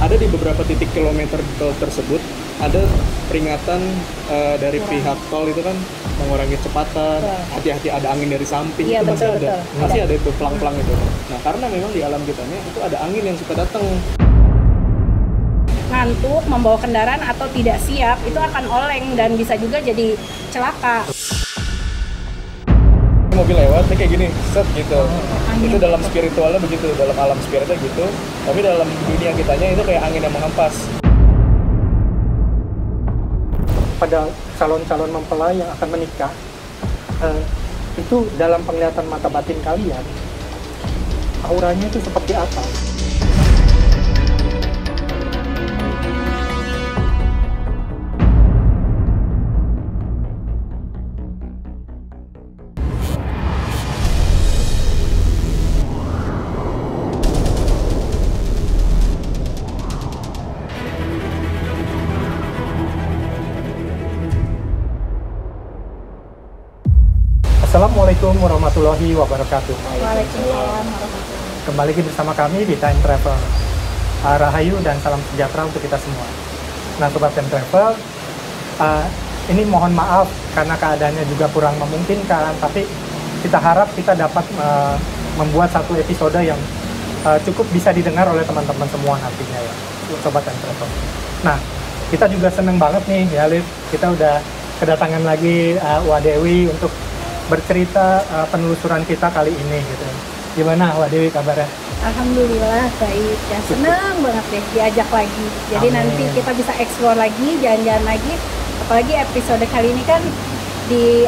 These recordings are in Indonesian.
ada di beberapa titik kilometer di tol tersebut ada peringatan dari pihak tol itu kan mengurangi kecepatan, hati-hati ada angin dari samping, Iya, itu masih betul, ada, betul. masih ada itu pelang-pelang itu. Nah karena memang di alam kitanya itu ada angin yang suka datang. Ngantuk, membawa kendaraan atau tidak siap itu akan oleng dan bisa juga jadi celaka. Mobil lewat kayak gini, set gitu. Angin. Itu dalam spiritualnya begitu, dalam alam spiritnya gitu. Tapi dalam dunia kitanya itu kayak angin yang menghempas. Pada calon-calon mempelai yang akan menikah, itu dalam penglihatan mata batin kalian, auranya itu seperti apa? Assalamualaikum warahmatullahi wabarakatuh. Waalaikumsalam. Kembali lagi bersama kami di Time Travel. Rahayu dan salam sejahtera untuk kita semua. Nah, Sobat Time Travel, ini mohon maaf karena keadaannya juga kurang memungkinkan, tapi kita harap kita dapat membuat satu episode yang cukup bisa didengar oleh teman-teman semua nantinya ya, Sobat Time Travel. Nah, kita juga seneng banget nih ya, Liv. Kita udah kedatangan lagi Wak Dewi untuk bercerita penelusuran kita kali ini gitu. Gimana Wak Dewi kabarnya? Alhamdulillah baik ya, senang banget deh diajak lagi. Jadi Amin. nanti kita bisa explore lagi, jalan-jalan lagi. Apalagi episode kali ini kan di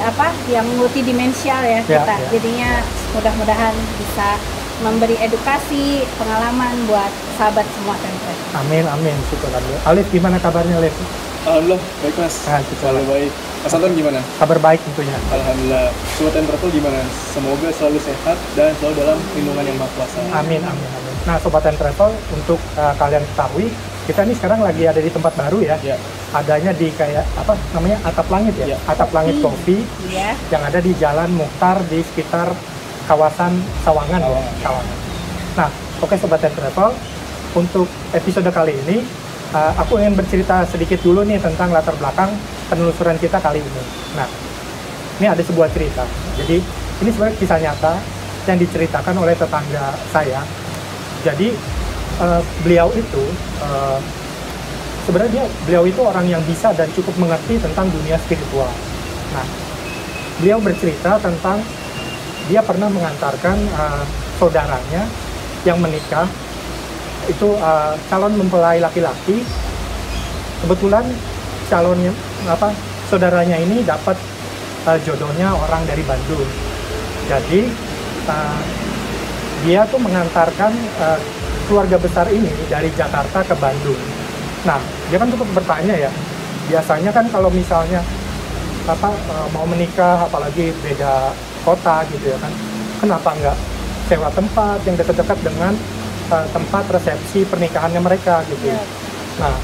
yang multidimensial ya kita. Ya. Jadinya mudah-mudahan bisa memberi edukasi, pengalaman buat sahabat semua tempe. Amin, amin. Syukur. Alif, gimana kabarnya Alif? Alhamdulillah baik mas, selalu baik. Mas Anton gimana? Kabar baik tentunya. Alhamdulillah. Sobat Time Travel gimana? Semoga selalu sehat dan selalu dalam lindungan yang Maha Kuasa. Amin, amin, amin. Nah, Sobat Time Travel, untuk kalian ketahui, kita ini sekarang lagi ada di tempat baru ya. Ya. Adanya di kayak apa namanya, atap langit ya. Ya. Atap langit Coffee Iya. yang ada di Jalan Mukhtar di sekitar kawasan Sawangan. Sawangan. Nah, oke Sobat Time Travel, untuk episode kali ini aku ingin bercerita sedikit dulu nih tentang latar belakang penelusuran kita kali ini. Nah, ini ada sebuah cerita. Jadi, ini sebenarnya kisah nyata yang diceritakan oleh tetangga saya. Jadi, beliau itu sebenarnya beliau itu orang yang bisa dan cukup mengerti tentang dunia spiritual. Nah, beliau bercerita tentang dia pernah mengantarkan saudaranya yang menikah, itu calon mempelai laki-laki. Kebetulan calonnya saudaranya ini dapat jodohnya orang dari Bandung. Jadi dia tuh mengantarkan keluarga besar ini dari Jakarta ke Bandung. Nah, dia kan cukup bertanya ya. Biasanya kan kalau misalnya mau menikah, apalagi beda kota gitu ya kan, kenapa nggak sewa tempat yang dekat-dekat dengan tempat resepsi pernikahannya mereka gitu. Ya. Nah,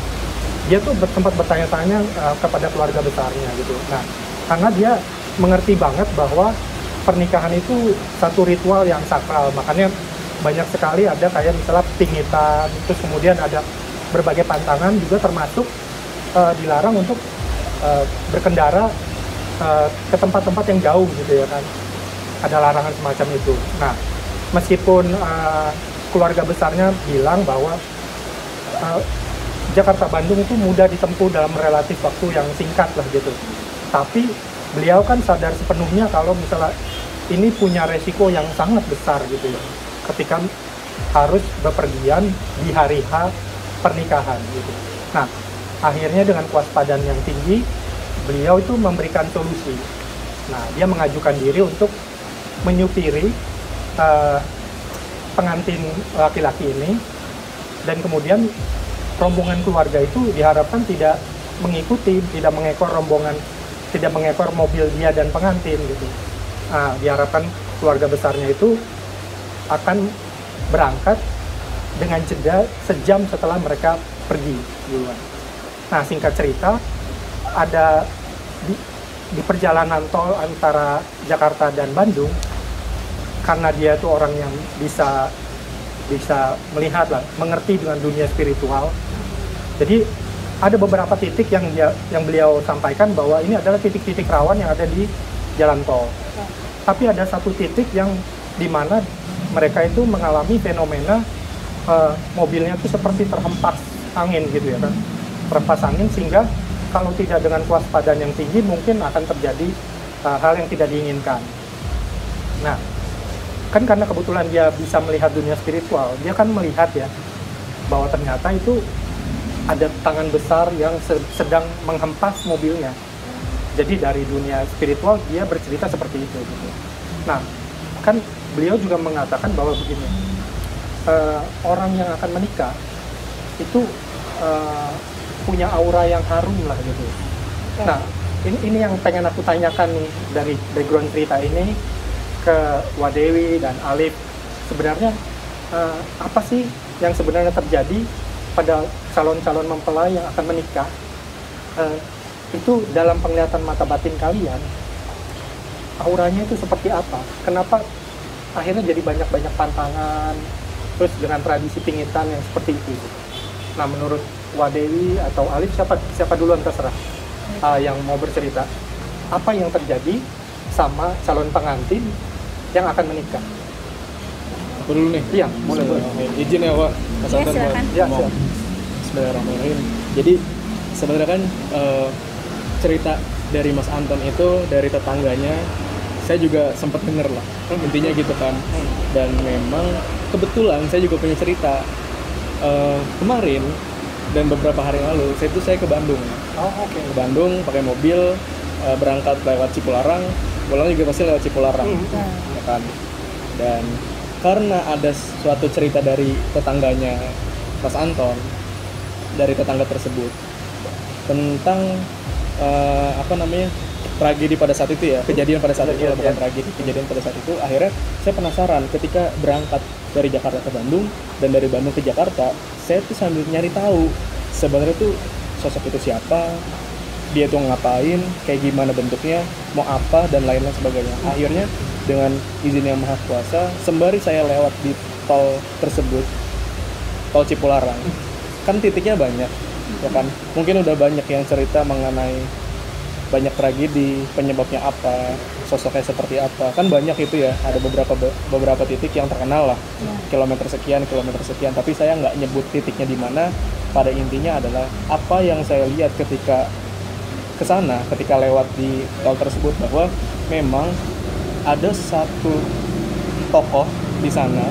dia tuh sempat bertanya-tanya kepada keluarga besarnya gitu. Nah, karena dia mengerti banget bahwa pernikahan itu satu ritual yang sakral, makanya banyak sekali ada kayak misalnya pingitan, terus kemudian ada berbagai pantangan juga, termasuk dilarang untuk berkendara ke tempat-tempat yang jauh gitu ya kan. Ada larangan semacam itu. Nah, meskipun keluarga besarnya bilang bahwa Jakarta Bandung itu mudah ditempuh dalam relatif waktu yang singkat lah gitu. Tapi beliau kan sadar sepenuhnya kalau misalnya ini punya resiko yang sangat besar gitu ya. Ketika harus bepergian di hari H pernikahan gitu. Nah, akhirnya dengan kewaspadaan yang tinggi, beliau itu memberikan solusi. Nah, dia mengajukan diri untuk menyupiri pengantin laki-laki ini, dan kemudian rombongan keluarga itu diharapkan tidak mengikuti, tidak mengekor rombongan, tidak mengekor mobil dia dan pengantin gitu. Nah, diharapkan keluarga besarnya itu akan berangkat dengan jeda sejam setelah mereka pergi duluan. Nah, singkat cerita, ada di perjalanan tol antara Jakarta dan Bandung, karena dia itu orang yang bisa bisa melihat lah, mengerti dengan dunia spiritual. Jadi ada beberapa titik yang beliau sampaikan bahwa ini adalah titik-titik rawan yang ada di jalan tol. Tapi ada satu titik yang di mana mereka itu mengalami fenomena mobilnya itu seperti terhempas angin gitu ya kan, terhempas angin, sehingga kalau tidak dengan kewaspadaan yang tinggi mungkin akan terjadi hal yang tidak diinginkan. Nah, kan karena kebetulan dia bisa melihat dunia spiritual, dia kan melihat ya bahwa ternyata itu ada tangan besar yang sedang menghempas mobilnya. Jadi dari dunia spiritual dia bercerita seperti itu gitu. Nah, kan beliau juga mengatakan bahwa begini, orang yang akan menikah itu punya aura yang harum lah gitu. Nah, ini yang pengen aku tanyakan nih dari background cerita ini ke Wadewi dan Alif. Sebenarnya apa sih yang sebenarnya terjadi pada calon-calon mempelai yang akan menikah? Itu dalam penglihatan mata batin kalian, auranya itu seperti apa? Kenapa akhirnya jadi banyak-banyak pantangan, terus dengan tradisi pingitan yang seperti itu? Nah, menurut Wadewi atau Alif, siapa duluan terserah yang mau bercerita. Apa yang terjadi sama calon pengantin yang akan menikah? Aku dulu nih. Iya, boleh. Izin ya Pak, Mas Iya, Anton buat silakan. Ya, ngomong. siap. Bismillahirrahmanirrahim. Jadi sebenarnya kan cerita dari Mas Anton itu dari tetangganya, saya juga sempat denger lah. Intinya gitu kan. Dan memang kebetulan saya juga punya cerita. Kemarin dan beberapa hari yang lalu saya ke Bandung. Oh, oke. Ke Bandung pakai mobil, berangkat lewat Cipularang, pulang juga pasti lewat Cipularang, ya kan. Dan karena ada suatu cerita dari tetangganya Mas Anton, dari tetangga tersebut tentang tragedi pada saat itu ya, kejadian pada saat itu, bukan tragedi, kejadian pada saat itu. Akhirnya saya penasaran ketika berangkat dari Jakarta ke Bandung dan dari Bandung ke Jakarta, saya tuh sambil nyari tahu sebenarnya tuh sosok itu siapa, dia tuh ngapain, kayak gimana bentuknya, mau apa, dan lain-lain sebagainya. Akhirnya dengan izin yang Maha Kuasa, sembari saya lewat di tol tersebut, tol Cipularang, kan titiknya banyak, ya kan? Mungkin udah banyak yang cerita mengenai banyak tragedi, penyebabnya apa, sosoknya seperti apa, kan banyak itu ya. Ada beberapa titik yang terkenal lah, kilometer sekian, tapi saya nggak nyebut titiknya di mana. Pada intinya adalah apa yang saya lihat ketika kesana, ketika lewat di tol tersebut, bahwa memang ada satu tokoh di sana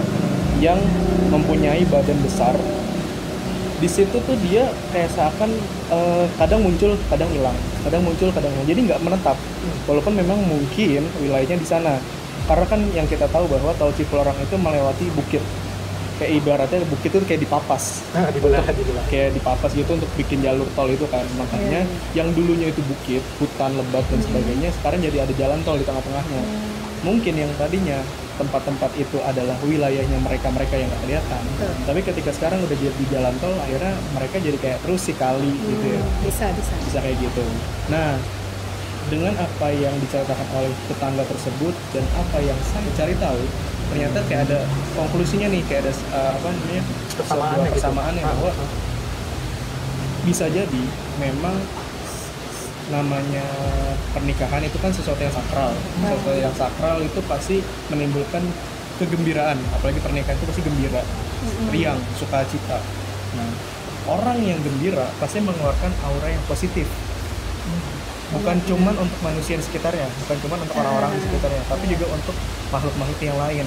yang mempunyai badan besar. Di situ tuh dia kayak seakan kadang muncul, kadang hilang, kadang muncul, kadang hilang. Jadi nggak menetap. Walaupun memang mungkin wilayahnya di sana. Karena kan yang kita tahu bahwa tol Cipularang itu melewati bukit. Kayak ibaratnya bukit itu kayak dipapas. Dibelah. Kayak dipapas gitu untuk bikin jalur tol itu kan. Makanya yang dulunya itu bukit, hutan lebat dan sebagainya, sekarang jadi ada jalan tol di tengah-tengahnya. Mungkin yang tadinya tempat-tempat itu adalah wilayahnya mereka yang nggak kelihatan. Tapi ketika sekarang udah jadi di jalan tol, akhirnya mereka jadi kayak terus kali gitu ya. Bisa Kayak gitu. Nah, dengan apa yang diceritakan oleh tetangga tersebut dan apa yang saya cari tahu, ternyata kayak ada konklusinya nih, kayak ada kesamaan bahwa bisa jadi memang namanya pernikahan itu kan sesuatu yang sakral. Sesuatu yang sakral itu pasti menimbulkan kegembiraan, apalagi pernikahan itu pasti gembira, riang, sukacita. Nah, orang yang gembira pasti mengeluarkan aura yang positif. Bukan cuman untuk manusia di sekitarnya, bukan cuman untuk orang-orang di sekitarnya, tapi juga untuk makhluk-makhluk yang lain.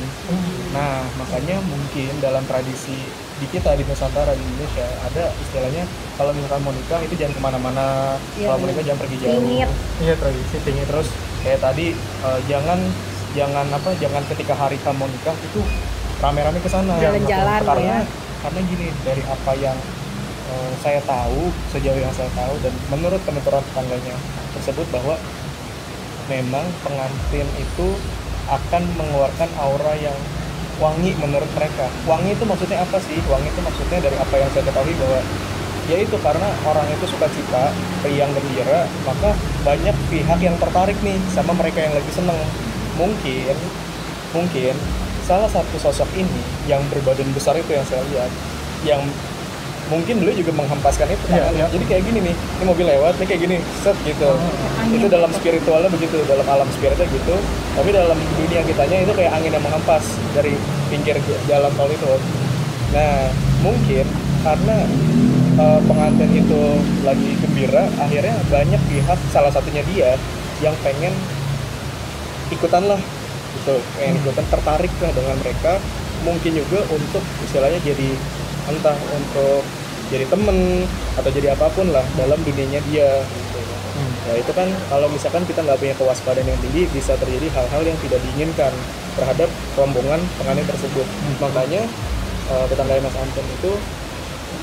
Nah, makanya mungkin dalam tradisi di kita di Nusantara, di Indonesia, ada istilahnya kalau misalkan mau nikah itu jangan kemana-mana, kalau mau nikah jangan pergi jauh. Pingit. Iya, tradisi tinggi. Terus kayak tadi jangan ketika hari kamu nikah itu rame-rame ke sana. Jalan-jalan Karena gini, dari apa yang saya tahu, sejauh yang saya tahu dan menurut penuturan tetangganya tersebut, bahwa memang pengantin itu akan mengeluarkan aura yang wangi menurut mereka. Wangi itu maksudnya apa sih? Wangi itu maksudnya dari apa yang saya ketahui bahwa yaitu karena orang itu suka cita, riang, gembira, maka banyak pihak yang tertarik nih sama mereka yang lagi seneng. Mungkin salah satu sosok ini yang berbadan besar itu yang saya lihat, yang mungkin beliau juga menghempaskan itu tangannya. Jadi kayak gini nih, ini mobil lewat, nih kayak gini, set gitu. Itu dalam spiritualnya begitu, dalam alam spiritnya gitu. Tapi dalam dunia kitanya itu kayak angin yang menghempas dari pinggir jalan tol itu. Nah, mungkin karena pengantin itu lagi gembira, akhirnya banyak pihak, salah satunya dia, yang pengen ikutan lah, gitu. Pengen ikutan, tertarik lah dengan mereka. Mungkin juga untuk istilahnya jadi entah untuk jadi temen atau jadi apapun lah dalam dunianya dia gitu. Ya itu kan kalau misalkan kita nggak punya kewaspadaan yang tinggi, bisa terjadi hal-hal yang tidak diinginkan terhadap rombongan pengantin tersebut. Makanya tetangga Mas Anton itu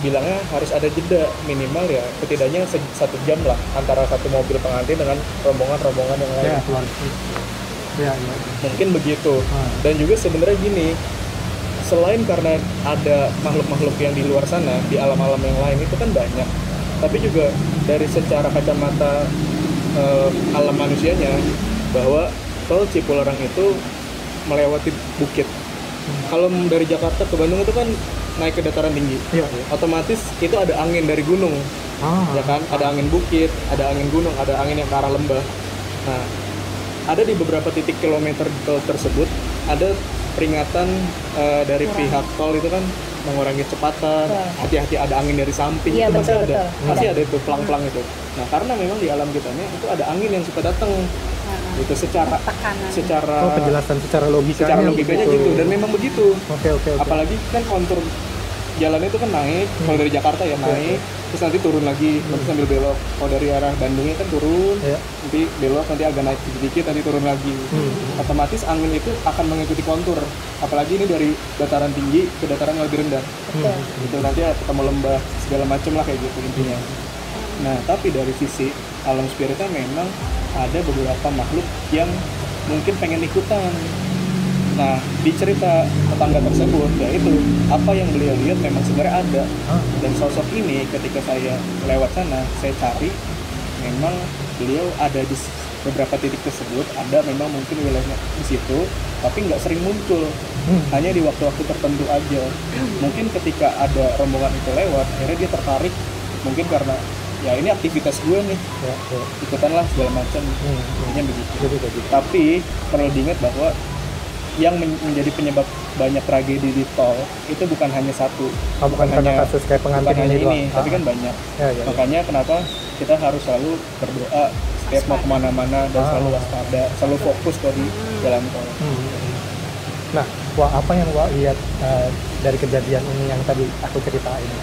bilangnya harus ada jeda minimal ya, setidaknya 1 jam lah antara satu mobil pengantin dengan rombongan-rombongan yang lain. Mungkin begitu. Dan juga sebenarnya gini, selain karena ada makhluk-makhluk yang di luar sana, di alam-alam yang lain itu kan banyak, tapi juga dari secara kacamata alam manusianya, bahwa tol Cipularang itu melewati bukit. Kalau dari Jakarta ke Bandung itu kan naik ke dataran tinggi, otomatis itu ada angin dari gunung, ya kan, ada angin bukit, ada angin gunung, ada angin yang ke arah lembah. Nah, ada di beberapa titik kilometer tol tersebut ada peringatan dari pihak tol itu kan mengurangi kecepatan, hati-hati ada angin dari samping, itu masih ada itu pelang-pelang itu. Nah, karena memang di alam kitanya itu ada angin yang suka datang, itu secara penjelasan secara logikanya gitu, dan memang begitu. Oke. Apalagi kan kontur jalannya itu kan naik, kalau dari Jakarta ya naik, terus nanti turun lagi, nanti sambil belok. Kalau dari arah Bandungnya kan turun, nanti belok, nanti agak naik sedikit, nanti turun lagi. Otomatis angin itu akan mengikuti kontur, apalagi ini dari dataran tinggi ke dataran yang lebih rendah. Itu nanti ketemu lembah segala macam lah kayak gitu intinya. Nah, tapi dari sisi alam spiritnya memang ada beberapa makhluk yang mungkin pengen ikutan. Nah, di cerita tetangga tersebut, yaitu apa yang beliau lihat memang sebenarnya ada. Dan sosok ini ketika saya lewat sana, saya cari, memang beliau ada di beberapa titik tersebut, ada memang mungkin wilayahnya di situ, tapi nggak sering muncul, hanya di waktu-waktu tertentu aja. Mungkin ketika ada rombongan itu lewat, akhirnya dia tertarik, mungkin karena ya ini aktivitas gue nih, ikutan lah segala macam, intinya begitu. Tapi perlu diingat bahwa yang menjadi penyebab banyak tragedi di tol itu bukan hanya satu, bukan hanya kasus kayak pengantin ini, tapi kan banyak. Makanya kenapa kita harus selalu berdoa setiap mau kemana-mana dan selalu waspada, selalu fokus kalau di jalan tol. Nah, apa yang lihat dari kejadian ini yang tadi aku ceritain?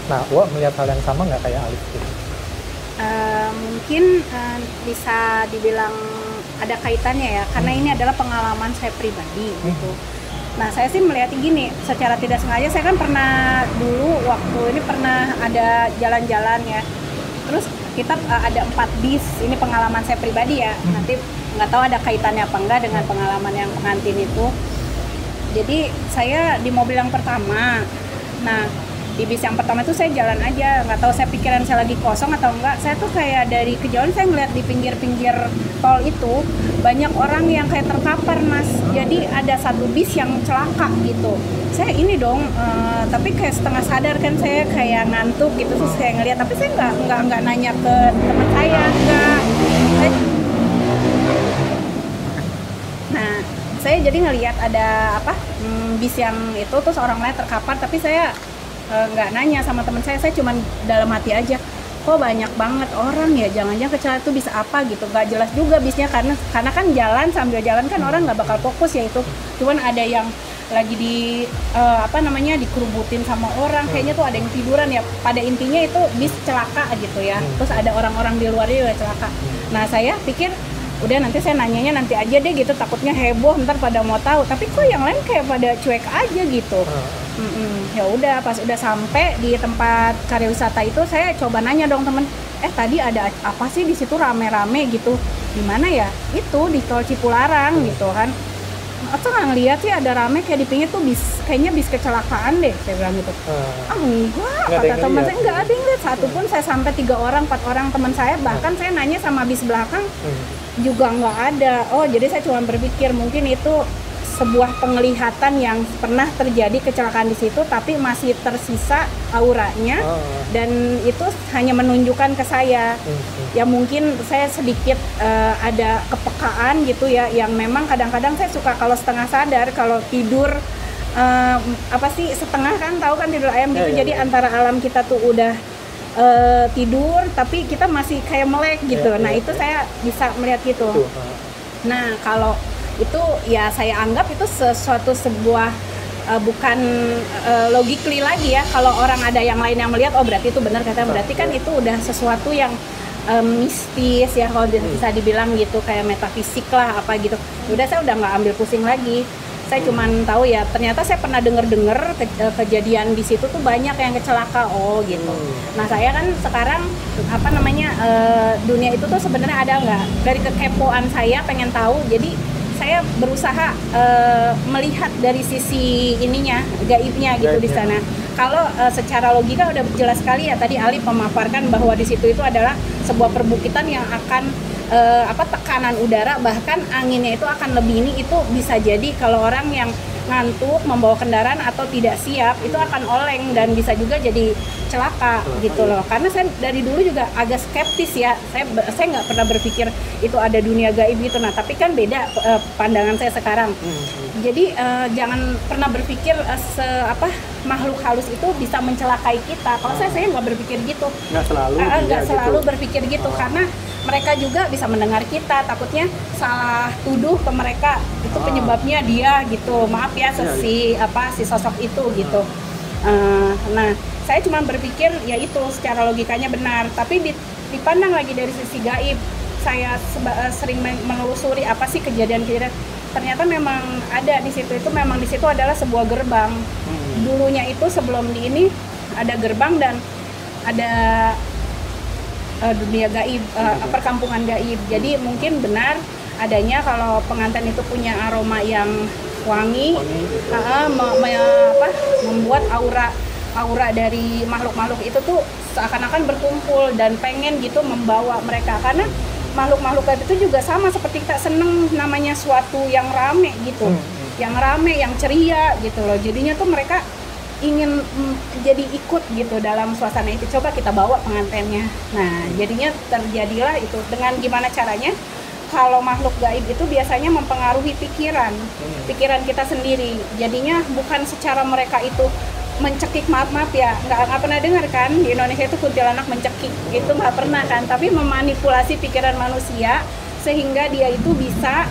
Nah, melihat hal yang sama nggak kayak Alif gitu? Mungkin bisa dibilang ada kaitannya ya, karena ini adalah pengalaman saya pribadi gitu. Nah, saya sih melihatnya gini, secara tidak sengaja saya kan pernah dulu waktu ini pernah ada jalan-jalan ya, terus kita ada 4 bis, ini pengalaman saya pribadi ya, nanti nggak tahu ada kaitannya apa enggak dengan pengalaman yang pengantin itu. Jadi saya di mobil yang pertama, nah di bis yang pertama itu saya jalan aja, nggak tahu saya pikiran saya lagi kosong atau enggak, saya tuh kayak dari kejauhan saya ngeliat di pinggir-pinggir tol itu banyak orang yang kayak terkapar mas, jadi ada satu bis yang celaka gitu. Saya ini dong, tapi kayak setengah sadar kan, saya kayak ngantuk gitu, terus saya ngeliat, tapi saya nggak nanya ke teman saya, enggak. Nah, saya jadi ngeliat ada bis yang itu, terus orang lain terkapar, tapi saya nggak nanya sama teman saya cuman dalam hati aja, kok banyak banget orang ya, jangan-jangan kecelakaan itu bisa apa gitu, nggak jelas juga bisnya, karena kan jalan sambil jalan kan orang nggak bakal fokus ya itu, cuman ada yang lagi dikerubutin sama orang, kayaknya tuh ada yang tiduran ya, pada intinya itu bis celaka gitu ya, terus ada orang-orang di luarnya juga celaka. Nah, saya pikir udah nanti saya nanyanya nanti aja deh gitu, takutnya heboh ntar pada mau tahu, tapi kok yang lain kayak pada cuek aja gitu. Ya udah, pas udah sampai di tempat karya wisata itu saya coba nanya dong temen, tadi ada apa sih di situ rame-rame gitu, di mana ya? Itu di tol Cipularang gitu kan. Atau nggak ngeliat sih ada rame kayak di pinggir tuh bis, kayaknya bis kecelakaan deh, saya bilang gitu. Enggak, kata teman saya nggak ada yang lihat satupun. Saya sampai 3 orang 4 orang teman saya, bahkan saya nanya sama bis belakang juga nggak ada. Oh, jadi saya cuma berpikir mungkin itu sebuah penglihatan yang pernah terjadi kecelakaan di situ, tapi masih tersisa auranya, dan itu hanya menunjukkan ke saya. Ya mungkin saya sedikit ada kepekaan gitu ya, yang memang kadang-kadang saya suka kalau setengah sadar, kalau tidur apa sih setengah kan, tahu kan tidur ayam gitu. Jadi antara alam kita tuh udah tidur tapi kita masih kayak melek gitu. Nah itu saya bisa melihat gitu. Nah kalau itu ya saya anggap itu sebuah bukan logically lagi ya. Kalau orang ada yang lain yang melihat, oh berarti itu benar katanya, berarti kan itu udah sesuatu yang mistis ya, kalau bisa dibilang gitu, kayak metafisik lah apa gitu. Udah saya udah nggak ambil pusing lagi. Saya cuman tahu ya ternyata saya pernah dengar kejadian di situ tuh banyak yang kecelaka, oh gitu. Nah saya kan sekarang apa namanya dunia itu tuh sebenarnya ada nggak, dari kekepoan saya pengen tahu, jadi saya berusaha melihat dari sisi ininya, gaibnya gitu di sana. Kalau secara logika udah jelas sekali ya, tadi Ali memaparkan bahwa di situ itu adalah sebuah perbukitan yang akan tekanan udara, bahkan anginnya itu akan lebih, ini itu bisa jadi kalau orang yang ngantuk membawa kendaraan atau tidak siap itu akan oleng dan bisa juga jadi celaka gitu loh. Karena saya dari dulu juga agak skeptis ya, saya nggak pernah berpikir itu ada dunia gaib gitu. Nah tapi kan beda pandangan saya sekarang. Jadi jangan pernah berpikir makhluk halus itu bisa mencelakai kita. Kalau saya nggak berpikir gitu. Nggak selalu berpikir gitu, karena mereka juga bisa mendengar kita. Takutnya salah tuduh ke mereka itu penyebabnya dia gitu. Maaf ya si sosok itu gitu. Nah saya cuma berpikir ya itu secara logikanya benar, tapi dipandang lagi dari sisi gaib. Saya sering menelusuri apa sih kejadian-kejadian. Ternyata memang ada di situ, itu memang di situ adalah sebuah gerbang. Dulunya itu sebelum di ini ada gerbang dan ada dunia gaib, perkampungan gaib. Jadi mungkin benar adanya kalau pengantin itu punya aroma yang wangi, membuat aura dari makhluk-makhluk itu tuh seakan-akan berkumpul dan pengen gitu membawa mereka, karena makhluk-makhluk itu juga sama seperti kita seneng namanya suatu yang rame gitu, yang rame, yang ceria gitu loh. Jadinya tuh mereka ingin jadi ikut gitu dalam suasana itu. Coba kita bawa pengantinnya. Nah jadinya terjadilah itu. Dengan gimana caranya? Kalau makhluk gaib itu biasanya mempengaruhi pikiran kita sendiri. Jadinya bukan secara mereka itu mencekik, maaf ya, nggak pernah dengar kan di Indonesia itu kuntilanak mencekik, itu nggak pernah kan, tapi memanipulasi pikiran manusia sehingga dia itu bisa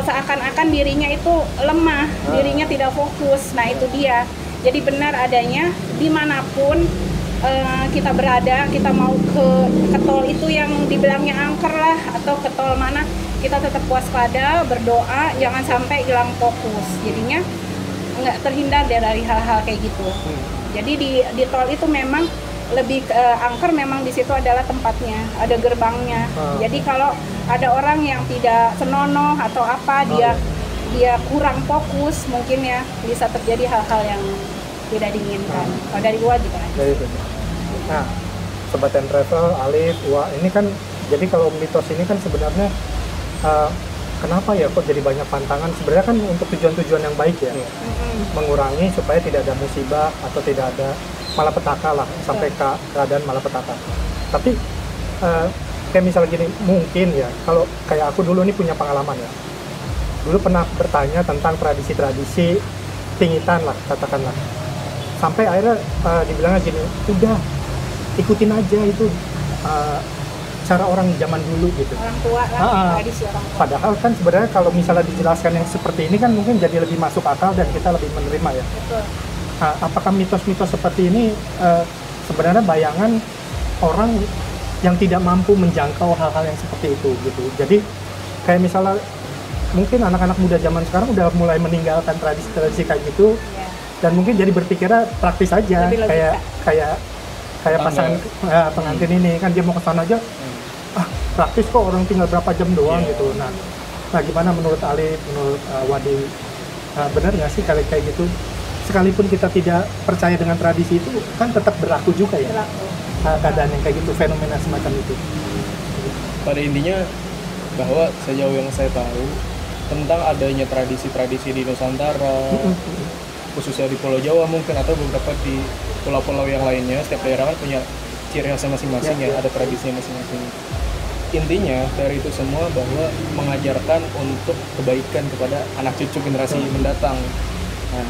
seakan-akan dirinya itu lemah, dirinya tidak fokus. Nah itu dia. Jadi benar adanya dimanapun kita berada, kita mau ke tol itu yang dibilangnya angker lah atau ke tol mana, kita tetap waspada, berdoa, jangan sampai hilang fokus. Jadinya nggak terhindar dari hal-hal kayak gitu. Jadi di tol itu memang lebih angker, memang di situ adalah tempatnya, ada gerbangnya. Jadi kalau ada orang yang tidak senonoh atau apa, dia kurang fokus, mungkin ya bisa terjadi hal-hal yang tidak diinginkan. Kalau dari gua gitu aja. Nah, Sobat Time Travel, Alif, Wah, ini kan jadi kalau mitos ini kan sebenarnya kenapa ya kok jadi banyak pantangan? Sebenarnya kan untuk tujuan-tujuan yang baik ya, mengurangi supaya tidak ada musibah atau tidak ada malapetaka lah, sampai ke keadaan malapetaka. Tapi kayak misalnya gini, mungkin ya kalau kayak aku dulu nih punya pengalaman ya, dulu pernah bertanya tentang tradisi-tradisi pingitan lah katakanlah, sampai akhirnya dibilangnya gini, udah ikutin aja itu cara orang zaman dulu gitu. Orang tua lah, tradisi orang tua. Padahal kan sebenarnya kalau misalnya dijelaskan yang seperti ini kan mungkin jadi lebih masuk akal dan kita lebih menerima ya. Betul. Apakah mitos-mitos seperti ini sebenarnya bayangan orang yang tidak mampu menjangkau hal-hal yang seperti itu gitu. Jadi kayak misalnya mungkin anak-anak muda zaman sekarang udah mulai meninggalkan tradisi-tradisi kayak gitu, dan mungkin jadi berpikirnya praktis aja, kayak pasangan pengantin ini kan dia mau ke sana aja, praktis kok, orang tinggal berapa jam doang gitu. Nah gimana menurut Ali, menurut Wadi, benar nggak sih kayak gitu? Sekalipun kita tidak percaya dengan tradisi itu kan tetap berlaku juga ya, keadaan yang kayak gitu, fenomena semacam itu. Pada intinya bahwa sejauh yang saya tahu tentang adanya tradisi-tradisi di Nusantara, khususnya di Pulau Jawa mungkin atau beberapa di pulau-pulau yang lainnya. Setiap daerah kan punya ciri khasnya masing-masing ya, ada tradisinya masing-masing. Intinya dari itu semua bahwa mengajarkan untuk kebaikan kepada anak cucu generasi mendatang. Nah,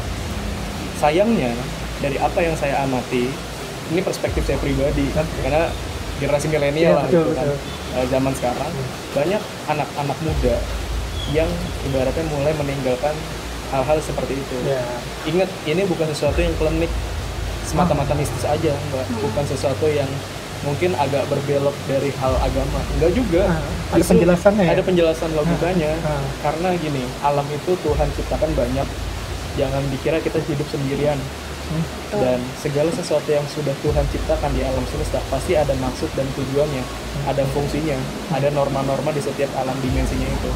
sayangnya dari apa yang saya amati, ini perspektif saya pribadi karena generasi milenial lah gitu kan, zaman sekarang banyak anak-anak muda yang ibaratnya mulai meninggalkan hal-hal seperti itu. Ingat, ini bukan sesuatu yang klinik semata-mata mistis aja, enggak. Bukan sesuatu yang mungkin agak berbelok dari hal agama, enggak juga. Ada penjelasannya ya? Ada penjelasan logikanya. Karena gini, alam itu Tuhan ciptakan banyak, jangan dikira kita hidup sendirian. Dan segala sesuatu yang sudah Tuhan ciptakan di alam semesta pasti ada maksud dan tujuannya, ada fungsinya, ada norma-norma di setiap alam dimensinya itu.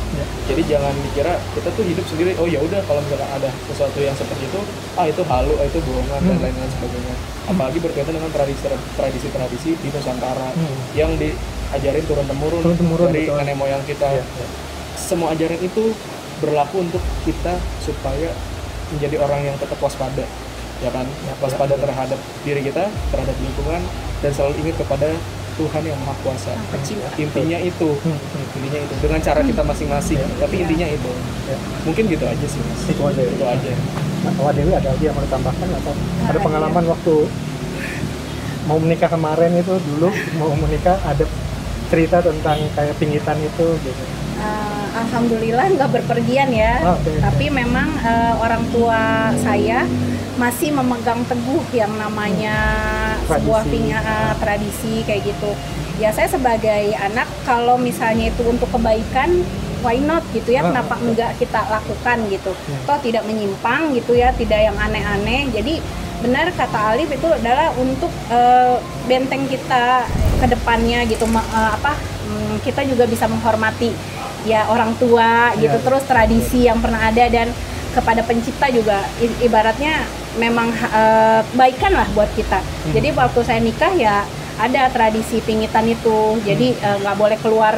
Jadi jangan dikira kita tuh hidup sendiri. Oh ya udah, kalau misalkan ada sesuatu yang seperti itu, itu halu, itu bohongan dan lain-lain sebagainya. Apalagi berkaitan dengan tradisi-tradisi di Nusantara yang diajarin turun-temurun dari nenek moyang kita. Semua ajaran itu berlaku untuk kita supaya menjadi orang yang tetap waspada. Ya kan, waspada terhadap diri kita, terhadap lingkungan, dan selalu ingat kepada Tuhan yang Maha Kuasa. Intinya itu, dengan cara kita masing-masing, tapi intinya itu. Mungkin gitu aja sih Mas. Itu aja. Wah, Dewi ada lagi yang mau ditambahkan atau ada pengalaman waktu mau menikah kemarin itu, dulu mau menikah ada cerita tentang kayak pingitan itu gitu? Alhamdulillah nggak berpergian ya, tapi memang orang tua saya masih memegang teguh yang namanya sebuah tradisi kayak gitu. Ya saya sebagai anak, kalau misalnya itu untuk kebaikan, why not gitu ya, kenapa enggak kita lakukan gitu. Toh tidak menyimpang gitu ya, tidak yang aneh-aneh. Jadi benar kata Alif, itu adalah untuk benteng kita ke depannya gitu, kita juga bisa menghormati ya orang tua gitu, terus tradisi yang pernah ada, dan kepada pencipta juga ibaratnya memang baikan lah buat kita. Jadi waktu saya nikah ya ada tradisi pingitan itu, jadi nggak boleh keluar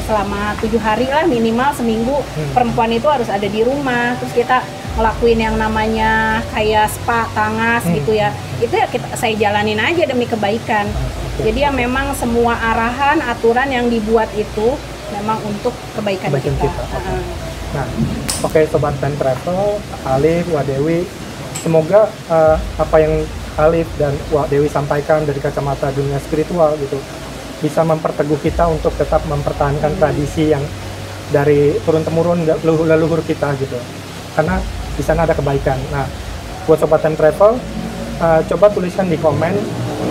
selama 7 hari lah, minimal seminggu perempuan itu harus ada di rumah. Terus kita ngelakuin yang namanya kayak spa tangas gitu ya, itu ya saya jalanin aja demi kebaikan. Jadi ya memang semua arahan, aturan yang dibuat itu memang untuk kebaikan kita. Nah, oke, Sobat Time Travel, Alif, Wak Dewi, semoga apa yang Alif dan Wak Dewi sampaikan dari kacamata dunia spiritual gitu bisa memperteguh kita untuk tetap mempertahankan tradisi yang dari turun-temurun leluhur kita gitu, karena di sana ada kebaikan. Nah, buat Sobat Time Travel, coba tuliskan di komen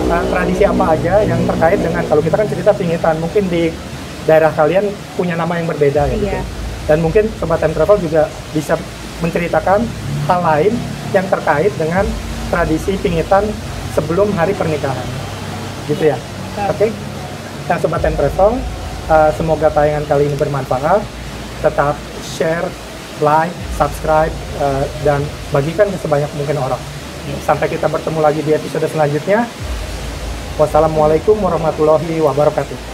tradisi apa aja yang terkait dengan, kalau kita kan cerita pingitan, mungkin di daerah kalian punya nama yang berbeda ya gitu. Dan mungkin Sobat Time Travel juga bisa menceritakan hal lain yang terkait dengan tradisi pingitan sebelum hari pernikahan gitu ya. Oke. Nah, Sobat Time Travel, semoga tayangan kali ini bermanfaat. Tetap share, like, subscribe, dan bagikan ke sebanyak mungkin orang. Sampai kita bertemu lagi di episode selanjutnya. Wassalamualaikum warahmatullahi wabarakatuh.